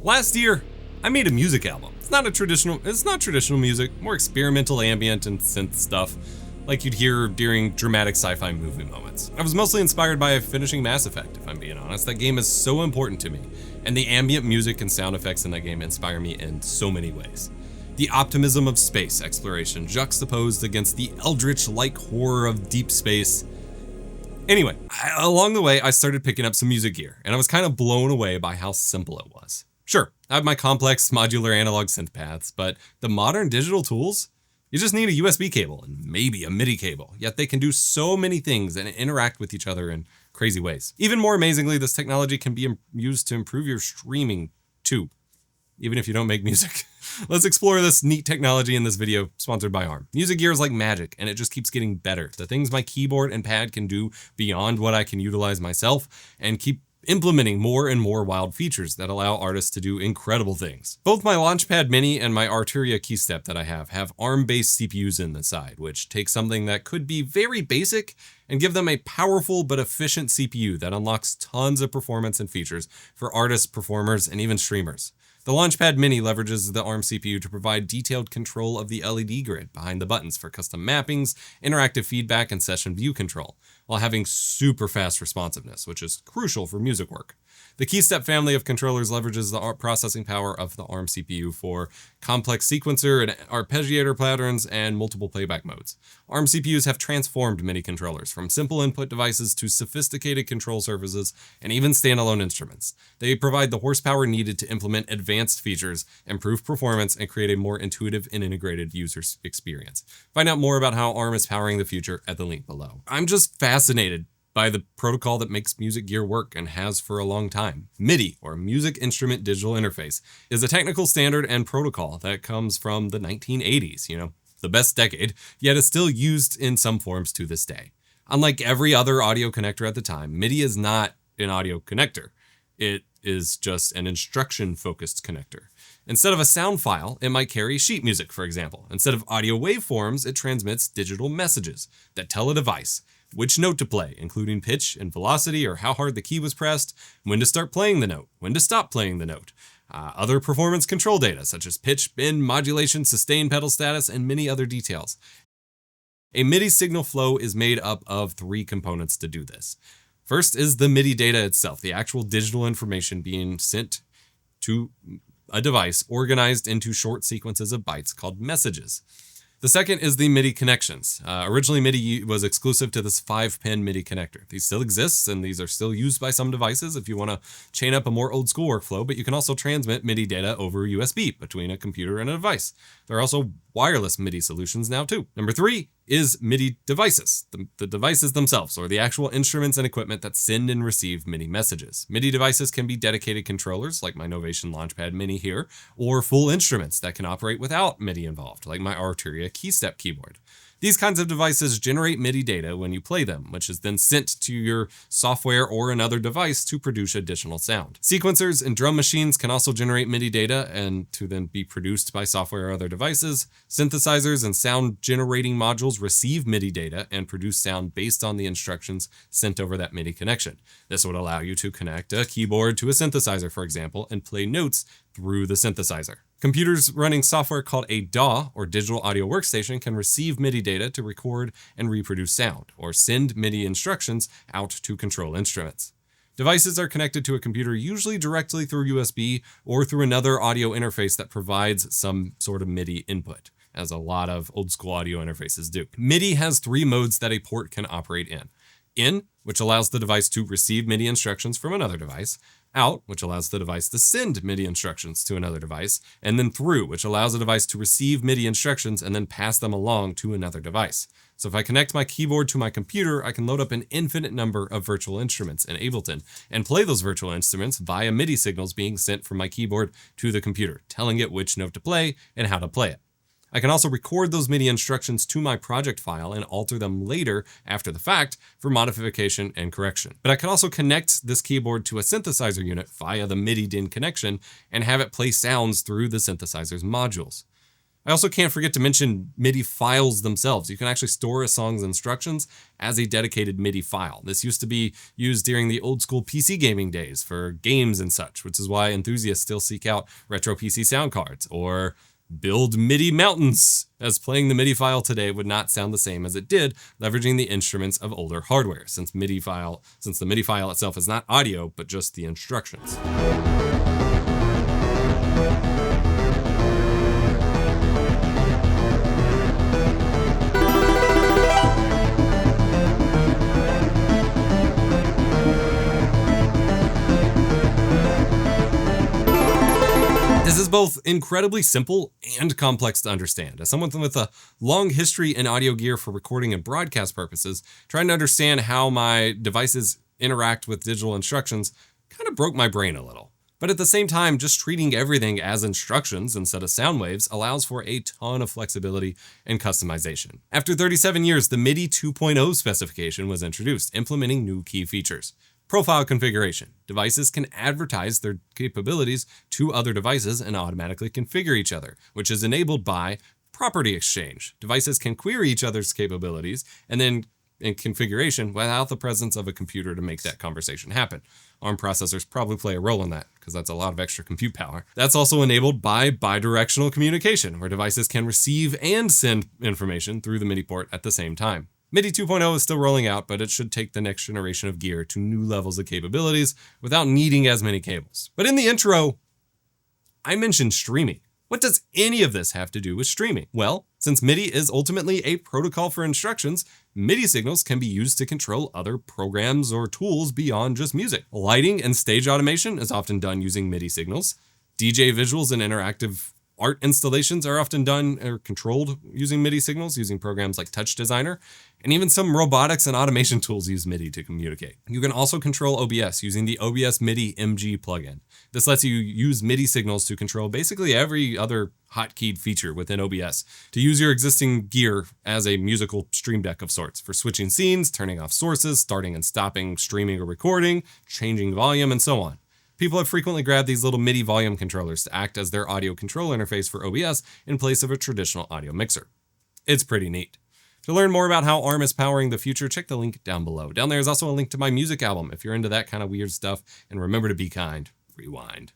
Last year, I made a music album. It's not traditional music, more experimental ambient and synth stuff, like you'd hear during dramatic sci-fi movie moments. I was mostly inspired by finishing Mass Effect, if I'm being honest. That game is so important to me, and the ambient music and sound effects in that game inspire me in so many ways. The optimism of space exploration juxtaposed against the eldritch-like horror of deep space. Anyway, along the way, I started picking up some music gear, and I was kind of blown away by how simple it was. Sure, I have my complex modular analog synth paths, but the modern digital tools, you just need a USB cable and maybe a MIDI cable, yet they can do so many things and interact with each other in crazy ways. Even more amazingly, this technology can be used to improve your streaming too, even if you don't make music. Let's explore this neat technology in this video, sponsored by ARM. Music gear is like magic, and it just keeps getting better. The things my keyboard and pad can do beyond what I can utilize myself, and keep implementing more and more wild features that allow artists to do incredible things. Both my Launchpad Mini and my Arturia keystep that I have ARM-based CPUs in the side, which take something that could be very basic and give them a powerful but efficient CPU that unlocks tons of performance and features for artists, performers, and even streamers. The Launchpad Mini leverages the ARM CPU to provide detailed control of the LED grid behind the buttons for custom mappings, interactive feedback, and session view control, while having super fast responsiveness, which is crucial for music work. The keystep family of controllers leverages the processing power of the ARM CPU for complex sequencer and arpeggiator patterns and multiple playback modes. ARM CPUs have transformed MIDI controllers from simple input devices to sophisticated control surfaces and even standalone instruments. They provide the horsepower needed to implement advanced features, improve performance, and create a more intuitive and integrated user experience. Find out more about how ARM is powering the future at the link below. I'm just fascinated by the protocol that makes music gear work and has for a long time. MIDI, or Music Instrument Digital Interface, is a technical standard and protocol that comes from the 1980s, the best decade, yet is still used in some forms to this day. Unlike every other audio connector at the time, MIDI is not an audio connector. It is just an instruction-focused connector. Instead of a sound file, it might carry sheet music, for example. Instead of audio waveforms, it transmits digital messages that tell a device which note to play, including pitch and velocity, or how hard the key was pressed, when to start playing the note, when to stop playing the note. Other performance control data, such as pitch, bend, modulation, sustain pedal status, and many other details. A MIDI signal flow is made up of 3 components to do this. First is the MIDI data itself, the actual digital information being sent to a device organized into short sequences of bytes called messages. The second is the MIDI connections. Originally, MIDI was exclusive to this 5-pin MIDI connector. These still exist, and these are still used by some devices if you want to chain up a more old school workflow, but you can also transmit MIDI data over USB between a computer and a device. There are also wireless MIDI solutions now too. Number 3 is MIDI devices, the devices themselves, or the actual instruments and equipment that send and receive MIDI messages. MIDI devices can be dedicated controllers, like my Novation Launchpad Mini here, or full instruments that can operate without MIDI involved, like my Arturia keystep keyboard. These kinds of devices generate MIDI data when you play them, which is then sent to your software or another device to produce additional sound. Sequencers and drum machines can also generate MIDI data and to then be produced by software or other devices. Synthesizers and sound generating modules receive MIDI data and produce sound based on the instructions sent over that MIDI connection. This would allow you to connect a keyboard to a synthesizer, for example, and play notes through the synthesizer. Computers running software called a DAW, or Digital Audio Workstation, can receive MIDI data to record and reproduce sound, or send MIDI instructions out to control instruments. Devices are connected to a computer usually directly through USB or through another audio interface that provides some sort of MIDI input, as a lot of old school audio interfaces do. MIDI has 3 modes that a port can operate in. In, which allows the device to receive MIDI instructions from another device. Out, which allows the device to send MIDI instructions to another device. And then through, which allows the device to receive MIDI instructions and then pass them along to another device. So if I connect my keyboard to my computer, I can load up an infinite number of virtual instruments in Ableton and play those virtual instruments via MIDI signals being sent from my keyboard to the computer, telling it which note to play and how to play it. I can also record those MIDI instructions to my project file and alter them later after the fact for modification and correction. But I can also connect this keyboard to a synthesizer unit via the MIDI DIN connection and have it play sounds through the synthesizer's modules. I also can't forget to mention MIDI files themselves. You can actually store a song's instructions as a dedicated MIDI file. This used to be used during the old school PC gaming days for games and such, which is why enthusiasts still seek out retro PC sound cards or build MIDI mountains, as playing the MIDI file today would not sound the same as it did leveraging the instruments of older hardware, since the MIDI file itself is not audio, but just the instructions. This is both incredibly simple and complex to understand. As someone with a long history in audio gear for recording and broadcast purposes, trying to understand how my devices interact with digital instructions kind of broke my brain a little. But at the same time, just treating everything as instructions instead of sound waves allows for a ton of flexibility and customization. After 37 years, the MIDI 2.0 specification was introduced, implementing new key features. Profile configuration. Devices can advertise their capabilities to other devices and automatically configure each other, which is enabled by property exchange. Devices can query each other's capabilities and then in configuration without the presence of a computer to make that conversation happen. ARM processors probably play a role in that because that's a lot of extra compute power. That's also enabled by bidirectional communication, where devices can receive and send information through the MIDI port at the same time. MIDI 2.0 is still rolling out, but it should take the next generation of gear to new levels of capabilities without needing as many cables. But in the intro, I mentioned streaming. What does any of this have to do with streaming? Well, since MIDI is ultimately a protocol for instructions, MIDI signals can be used to control other programs or tools beyond just music. Lighting and stage automation is often done using MIDI signals. DJ visuals and interactive art installations are often done or controlled using MIDI signals, using programs like Touch Designer, and even some robotics and automation tools use MIDI to communicate. You can also control OBS using the OBS MIDI MG plugin. This lets you use MIDI signals to control basically every other hotkeyed feature within OBS, to use your existing gear as a musical stream deck of sorts for switching scenes, turning off sources, starting and stopping streaming or recording, changing volume, and so on. People have frequently grabbed these little MIDI volume controllers to act as their audio control interface for OBS in place of a traditional audio mixer. It's pretty neat. To learn more about how ARM is powering the future, check the link down below. Down there is also a link to my music album if you're into that kind of weird stuff, and remember to be kind. Rewind.